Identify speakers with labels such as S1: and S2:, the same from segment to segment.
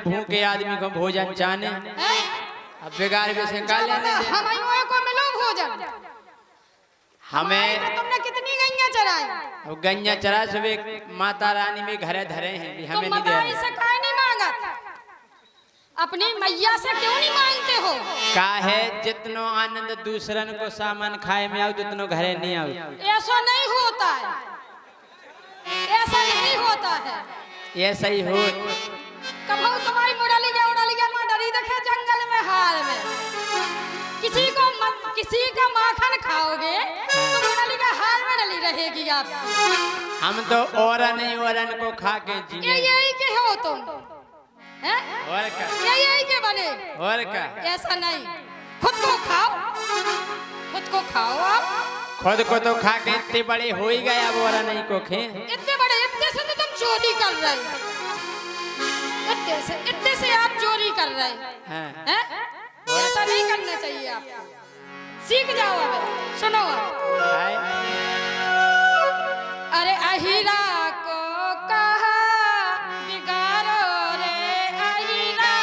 S1: भूखे आदमी को भोजन चाहने अब बेकार वैसे का लेने
S2: हमारे को मिलो भोजन
S1: हमें
S2: तुमने कितनी गैया चराई
S1: अब गैया चरा सुबह माता रानी में घरे धरे हैं भी हमें नहीं दे
S2: रहे से काहे नहीं मांगा अपनी मैया से क्यों नहीं मांगते हो
S1: काहे जितनो आनंद दूसरन को सामान खाए में आओ उतनो घरे नहीं आओ
S2: ऐसा नहीं होता है ऐसा नहीं होता है
S1: ऐसा ही हो
S2: कभी तुम्हारी उड़ा लिया मां डरी देखे जंगल में हाल में किसी का माखन खाओगे तो उड़ा लिया हाल में डली रहेगी आप
S1: हम तो औरन को खा के जिए
S2: यही के हो तुम हैं
S1: और का
S2: यही के बने
S1: और का
S2: ऐसा नहीं खुद को खाओ आप
S1: खुद को तो खा के इतने बड़े हो ही गए अब औरन को खे
S2: इतने बड़े इतने से तो तुम चोरी कर रहे इतने से आप चोरी कर रहे हैं ऐसा नहीं करना चाहिए आप सीख जाओ अब सुनो अरे अहिरा को कहा बिगाड़ो रे अहिरा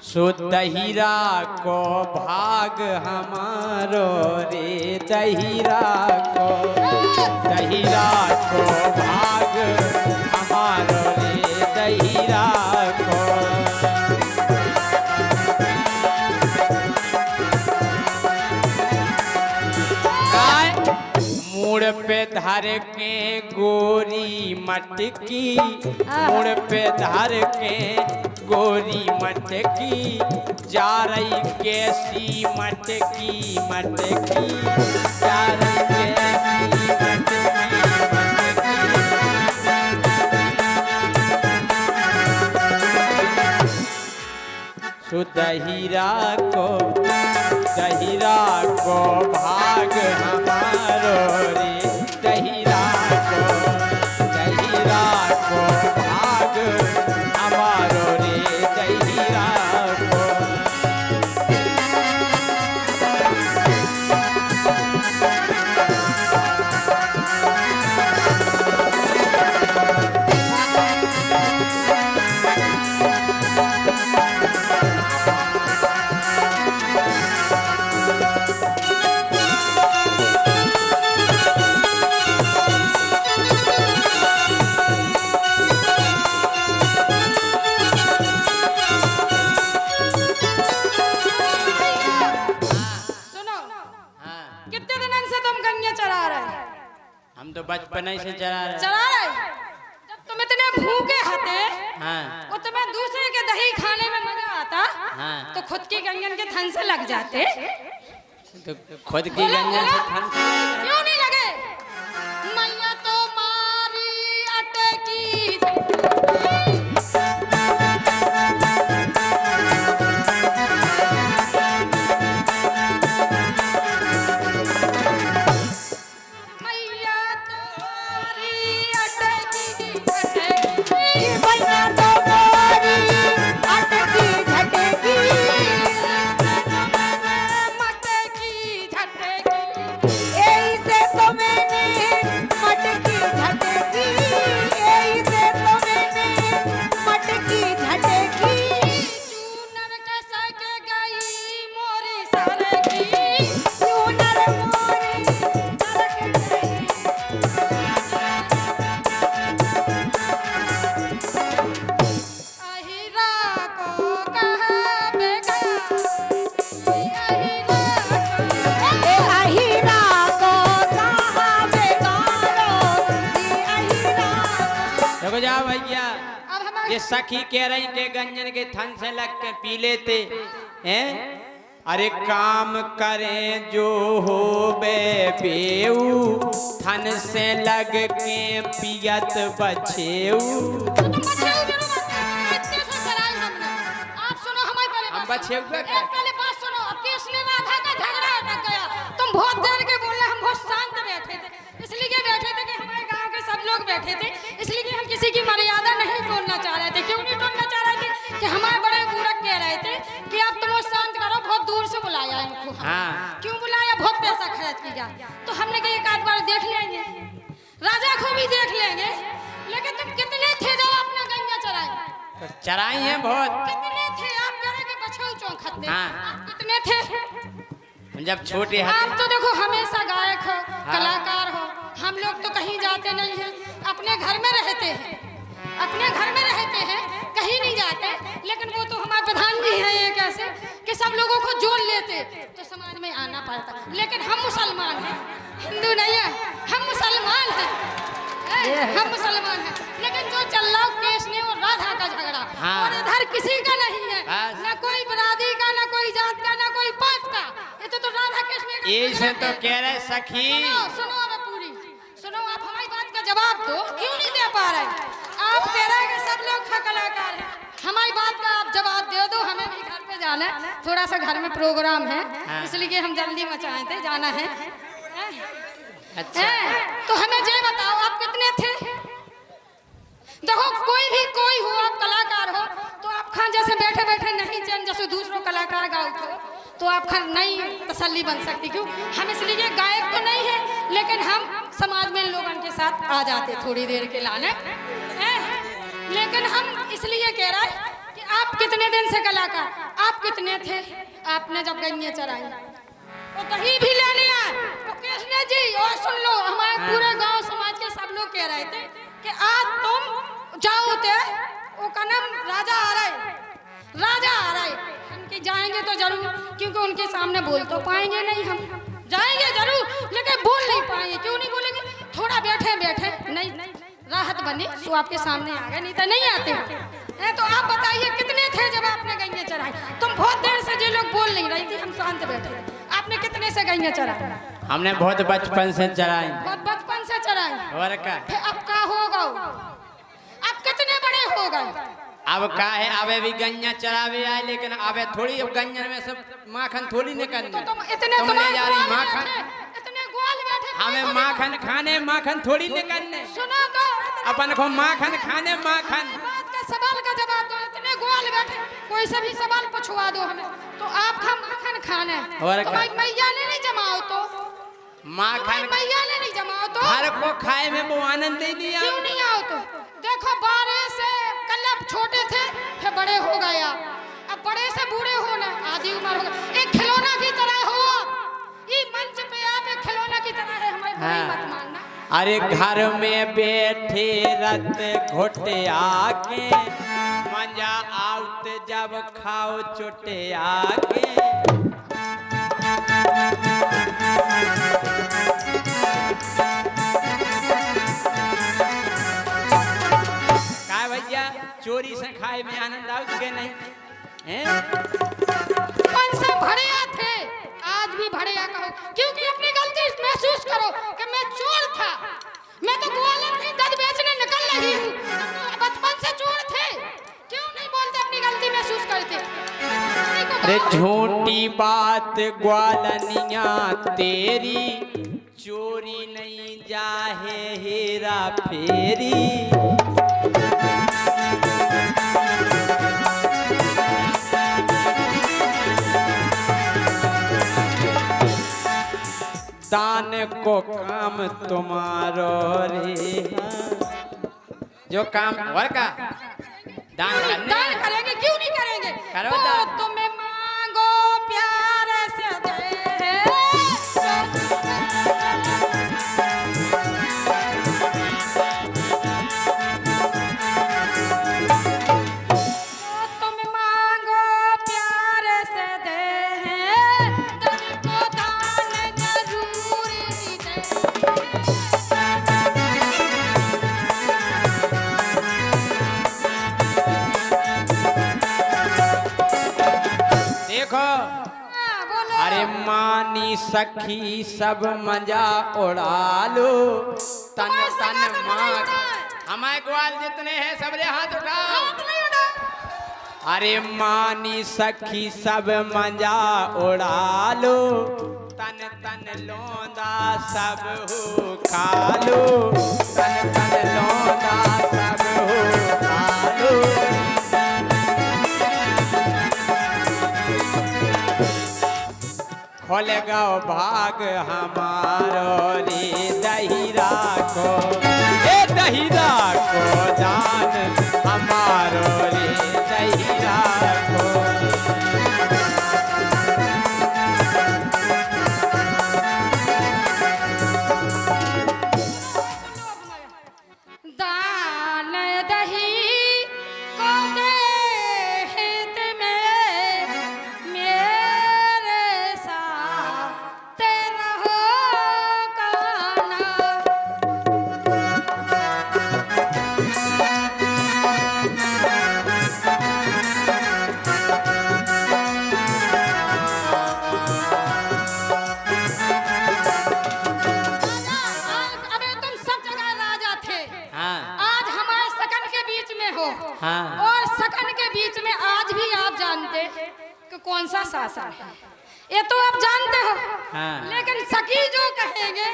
S1: सो दहीरा को भाग हमारो रे दहीरा को भाग हमारो रे दहीरा को मुड़ पे धर के गोरी मटकी मुड़ पे धर के गोरी मटकी जा रही कैसी मटकी जा रही कैसी मटकी दहीरा को भाग हमारो रे दहीरा को भाग हमारो रे दहीरा को
S2: कितने दिन से तुम गन्ने चरा रहे?
S1: हम तो बचपन से चरा रहे।
S2: चरा रहे? जितने भूखे हते
S1: हाँ
S2: उतने दूसरे के दही खाने में मजा आता।
S1: हाँ
S2: तो खुद की गंजन के थन से लग जाते।
S1: तो खुद की गंजन से थन
S2: क्यों नहीं लगे? मैया तो मारी अटकी। मैया तोरी अटकी अटकी।
S3: मैया तो मोरी अटकी झटकी।
S2: मटकी झटकी।
S3: ऐसे तो मैंने मटकी झटकी। ऐसे तो मैंने मटकी झटकी।
S2: चूनर कैसे के गई मोरी सरकी।
S3: चूनर मोरी सरक गई।
S2: अहिरा को कहबेगा। अहिरा
S3: ए अहिरा को कहाँ बेगारो। ए अहिरा को
S1: देखो जाओ भैया,
S2: अब हमारे
S1: ये सखी कह रही के गंजन के थन से लग के पी लेते हैं। अरे काम करें जो हो बे बेऊ, थन से लग के पियत बछेऊ।
S2: तुम बच्चे हो जरूर इतने से चलाई हमने। आप सुनो हमारी पहले
S1: हम
S2: बात
S1: बच्चे
S2: सुनो।
S1: हुए क्या?
S2: एक पहले बात सुनो। अब कृष्ण राधा का झगड़ा अटक गया। तुम बहुत देर के बोले, हम बहुत शांत बैठे थे। इसलिए बैठे थे कि हमारे गांव के सब लोग बैठे थे, इसलिए कि हम किसी की मर्यादा नहीं तोड़ना चाह रहे थे। क्यों नहीं तोड़ना चाह रहे थे? कि हमारे बड़े बुजुर्ग कह रहे थे कि आप तुम शांत करो, बहुत दूर से बुलाया है इनको।
S1: हाँ।
S2: क्यों बुलाया? बहुत पैसा खर्च किया। तो हमने कहा एक आध बार देख लेंगे, राजा को भी देख लेंगे। लेकिन तुम कितने थे जो अपना गंगा चराए?
S1: तो चराई है बहुत।
S2: कितने थे? आप कह रहे कि बछऊ चौखट थे।
S1: हाँ।
S2: आप कितने थे?
S1: जब छोटे
S2: आप
S1: हाथ
S2: तो देखो हमेशा गायक हो, कलाकार हो। हम लोग तो कहीं जाते नहीं हैं, अपने घर में रहते हैं। अपने घर में रहते हैं, कहीं नहीं जाते। लेकिन वो तो हमारे प्रधान जी हैं एक ऐसे कि सब लोगों को जोड़ लेते तो समाज में आना पड़ता। लेकिन हम मुसलमान हैं, हिंदू नहीं है, हम मुसलमान हैं। हम मुसलमान हैं। लेकिन जो चल रहा कृष्ण और राधा का झगड़ा,
S1: हाँ।
S2: और इधर किसी का नहीं है,
S1: बस।
S2: न कोई बिरादरी का, न कोई जात का, न कोई पंथ का। ये तो राधा कृष्ण का
S1: ऐसे
S2: झगड़ा
S1: तो
S2: है।
S1: कह रहे सखी।
S2: सुनो सुनो अब पूरी सुनो। आप हमारी बात का जवाब दो। क्यों नहीं दे पा रहे? आप कह रहे हैं कि सब लोग कलाकार हैं। हमारी बात का आप जवाब दे दो। हमें भी घर पे जाना है, थोड़ा सा घर में प्रोग्राम है,
S1: हाँ।
S2: इसलिए हम जल्दी मचाए थे, जाना है।
S1: अच्छा
S2: तो हमें ये बताओ आप कितने थे? देखो कोई हो, आप कलाकार हो तो आप खान जैसे बैठे बैठे नहीं चैन जैसे दूसरों कलाकार गाओ तो आप खान नहीं तसल्ली बन सकती। क्यों? हम इसलिए गायक तो नहीं है, लेकिन हम समाज में लोगों के साथ आ जाते थोड़ी देर के लाने हैं। लेकिन हम इसलिए कह रहे हैं कि आप कितने दिन से कलाकार, आप कितने थे? आपने जब गंगे चराई तो कहीं भी लेने आए तो कृष्ण जी, और सुन लो, हमारे पूरे गांव समाज के सब लोग कह रहे थे कि आज तुम जाओ थे, वो का नाम राजा आ रहे। उनके जाएंगे तो जरूर, क्योंकि उनके सामने बोल तो पाएंगे नहीं। हम जाएंगे जरूर लेकिन बोल नहीं पाएंगे। क्यों नहीं बोलेंगे? थोड़ा बैठे नहीं राहत बनी तो आपके सामने आ गए, नहीं तो नहीं आते हैं। तो आप बताइए कितने थे जब आपने गैया चराई? तुम बहुत देर से जो लोग बोल नहीं रही थी, हम शांत बैठे थे। आपने कितने से गैया चराई?
S1: हमने बहुत बचपन से चराई।
S2: बहुत बचपन से चराई।
S1: और का
S2: फिर अब का होगा? अब कितने बड़े हो गए?
S1: अब का है, अबे भी गंजा चरावे आए, लेकिन अबे थोड़ी अब गंजन में सब माखन थोड़ी निकलने।
S2: तो तुम इतने
S1: तुम ले जा रही
S2: ग्वाल
S1: माखन,
S2: बैठे, इतने ग्वाल बैठे,
S1: हमें माखन खाने, माखन थोड़ी निकलने।
S2: सुनो तो
S1: अपन को माखन खाने, माखन।
S2: बात का सवाल का जवाब दो। इतने ग्वाल बैठे, कोई से भी सवाल पूछवा दो हमें तो आप हम माखन खाने।
S1: और
S2: तो
S1: का?
S2: भाई मैया ने नहीं जमाओ तो
S1: माखन
S2: मैया ने नहीं जमाओ तो
S1: हर को खाए में वो आनंद ही नहीं
S2: क्यों
S1: आता।
S2: नहीं आओ तो? देखो 12 से कल आप छोटे थे, फिर बड़े हो गए आप। अब बड़े से बूढ़े हो ना, आधी उम्र हो गई। एक खिलौना की तरह हो आप। ये मंच पे आप एक खिलौना की तरह है, हमारी बुराई
S1: हाँ।
S2: मत मानना।
S1: अरे घर में बैठे रत घोटे आके, मजा आउत जब खाओ चोटे आके। चोरी से खाए में आनंद आउत के नहीं हैं?
S2: मन से भड़िया थे, आज भी भड़िया कहो, क्योंकि अपनी गलती महसूस करो कि मैं चोर था, मैं तो ग्वालियर की दूध बेचने निकल रही हूँ, बचपन से चोर थे, क्यों नहीं बोलते अपनी गलती महसूस करते?
S1: अरे झूठी बात ग्वालनिया तेरी, चोरी नहीं जाहे हेरा फेरी। दान को काम तुम्हारो रे, जो काम और का दान करने
S2: दान करेंगे, क्यों नहीं करेंगे?
S1: करो
S2: वो
S1: दान।
S2: तुम्हें मांगो प्यार से दे, तुम मांगो प्यार से दे, तुमको दान जरूर दे।
S1: देखो
S2: हाँ, बोलो।
S1: अरे मानी सखी सब मजा उड़ा लो, तन
S2: तुम्हारे
S1: तन
S2: सगा तो
S1: माँ
S2: नहीं उड़ाए।
S1: हमारे ग्वाल जितने हैं सबरे हाथ उठाओ।
S2: हाथ नहीं उड़ा।
S1: अरे मानी सखी सब मजा उड़ा लो, तन तन लोंदा सब हो खा लो, तन तन लोंदा सब हो खा लो। खोल गो भाग हमारो रे दहिरा को, ए दहिरा को दान हमारो रे दहिरा को।
S2: दान दही को देहित में, मेरे साथ रहो काना। अबे तुम सब जगह राजा थे,
S1: हाँ
S2: आज हमारे सकन के बीच में हो,
S1: हाँ।
S2: और सकन के बीच में आज भी आप जानते कि कौन सा शासन है, ये तो आप जानते हो।
S1: हाँ।
S2: लेकिन सखी जो कहेंगे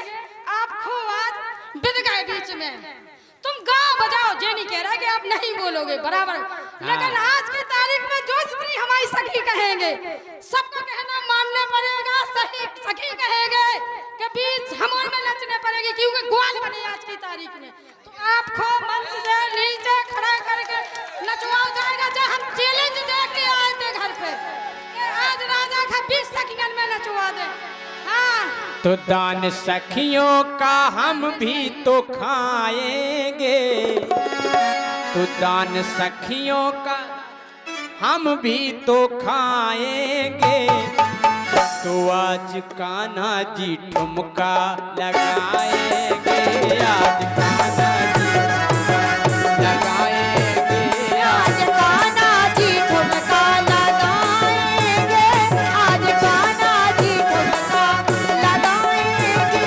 S2: आपको आज बिद गए बीच में, तुम गाओ बजाओ, ये नहीं कह रहा कि आप नहीं बोलोगे बराबर, लेकिन आज की तारीख में जो जितनी हमारी सखी कहेंगे सबको कहना मानना पड़ेगा। सही सखी कहेंगे के बीच हमारे में नचने पड़ेगी, क्योंकि ग्वाल बने आज की तारीख में। तो आपको मंच से नीचे खड़ा करके नचवाया जाएगा, जो हम चैलेंज दे के आए थे घर पे कि आज राजा का 20 सेकंड में नचवा दे। हाँ,
S1: तो दान सखियों का हम भी तो खाएंगे, तो दान सखियों का हम भी तो खाएंगे। तो आज कान्हा जी ठुमका लगाएंगे, आज कान्हा जी ठुमका लगाएंगे,
S3: आज कान्हा जी ठुमका लगाएंगे, आज कान्हा जी ठुमका लगाएंगे,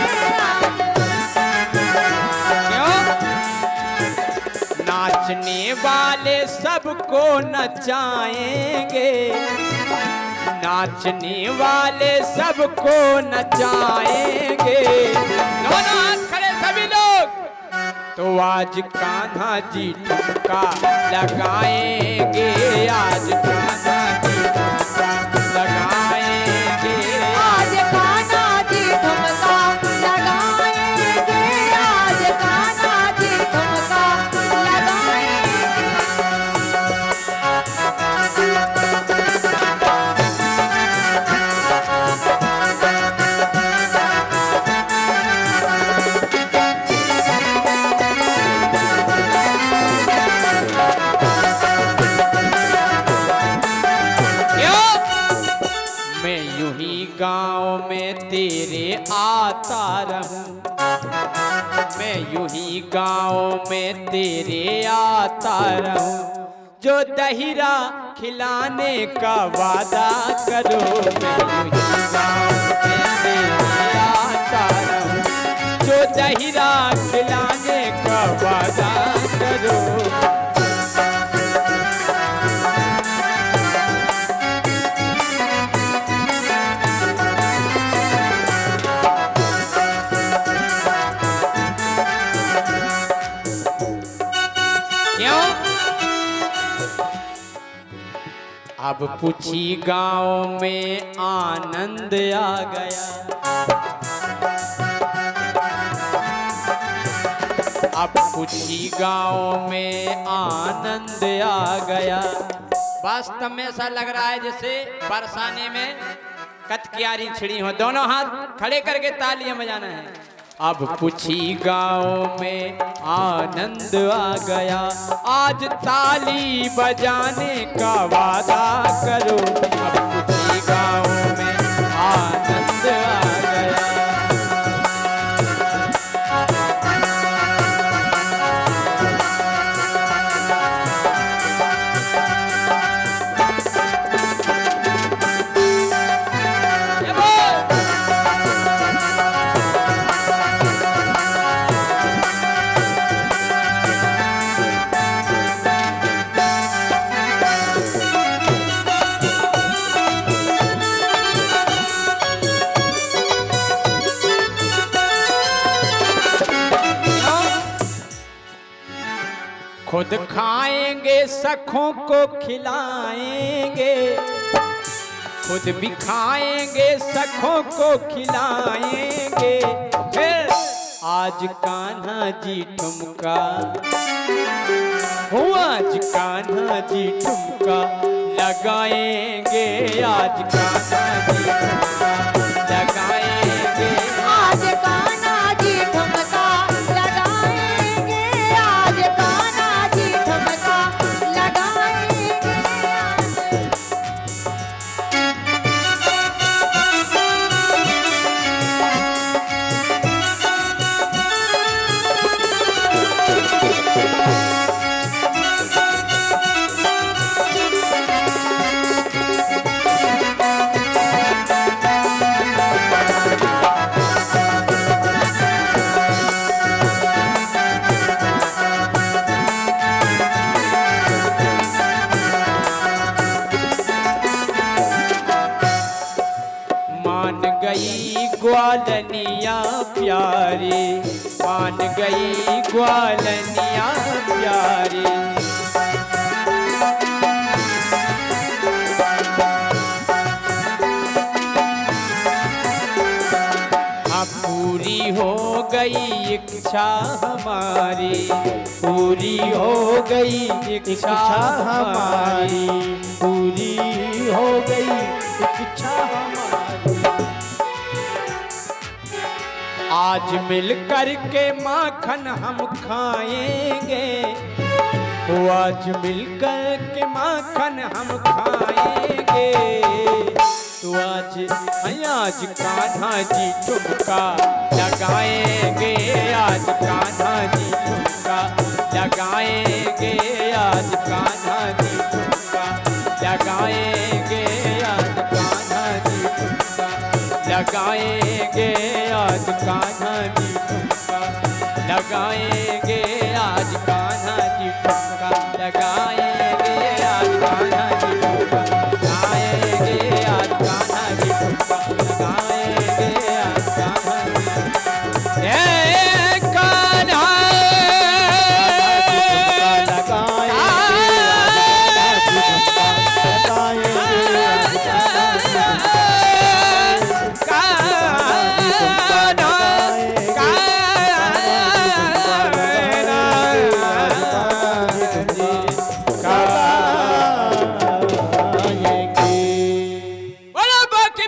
S1: क्यों? नाचने वाले सबको नचाएंगे, नाचने वाले सबको नचाएंगे। दोनों हाथ खड़े सभी लोग। तो आज कान्हा जी ठुमका लगाएंगे, आज कान्हा जी ठुमका लगाएंगे,
S3: आज कान्हा जी ठुमका लगाएंगे, आज कान्हा जी ठुमका लगाएंगे।
S1: गांव में तेरे आता रहूं, मैं मैं यूं ही गाँव में तेरे आता रहूं, जो दहिरा खिलाने का वादा करो। मैं यूं ही गाँव में तेरे आता रहूं, जो दहिरा खिलाने का वादा करो। अब पूछी गाँव में आनंद आ गया, अब पूछी गाँव में आनंद आ गया। वास्तव में ऐसा लग रहा है जैसे बरसाने में कतकियारी छिड़ी हो, दोनों हाथ खड़े करके तालियां बजाना है। अब पूछी गाँव में आनंद आ गया, आज ताली बजाने का वादा करो। अब पूछी गाँव में आनंद आ गया। खुद खाएंगे सखों को खिलाएंगे, खुद भी खाएंगे सखों को खिलाएंगे। फिर आज कान्हा जी ठुमका, हो आज कान्हा जी ठुमका लगाएंगे, आज कान्हा जी ठुमका लगाएंगे।
S3: आज कान्हा जी ठुमका लगाएंगे, आज कान्हा जी ठुमका लगाएंगे।
S1: मान गई ग्वालनिया प्यारी, मान गई ग्वालनिया प्यारी। अब पूरी हो गई इच्छा हमारी, पूरी हो गई इच्छा हमारी, पूरी हो गई इच्छा हमारी। आज मिल कर के माखन हम खाएंगे, वो आज मिल कर के माखन हम खाएंगे। तो आज कान्हा जी ठुमका लगाएंगे, आज कान्हा जी ठुमका लगाएंगे, आज कान्हा जी ठुमका लगाएंगे, आज कान्हा जी ठुमका लगाएंगे, आज कान्हा जी ठुमका लगाएंगे, आज